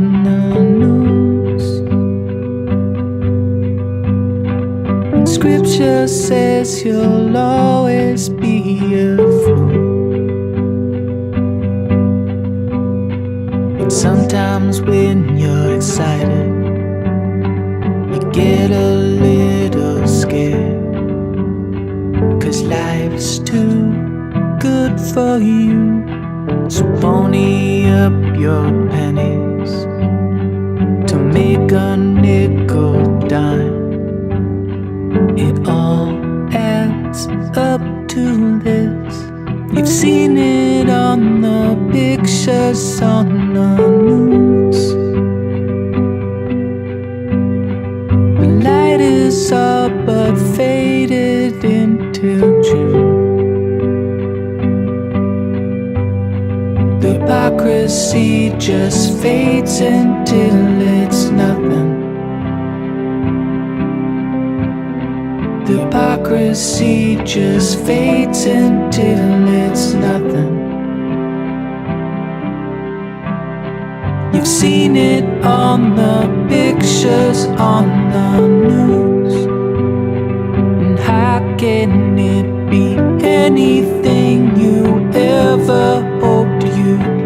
on the news. And scripture says you'll always be a fool. But sometimes when you're excited, you get a little scared, 'cause life's too good for you. So pony up your pennies to make a nickel dime. It all adds up to this. You've seen it on the pictures on the news. The light is all but faded into June. The hypocrisy just fades until it's nothing. The hypocrisy just fades until it's nothing. You've seen it on the pictures on the news. And how can it be anything you ever hoped you'd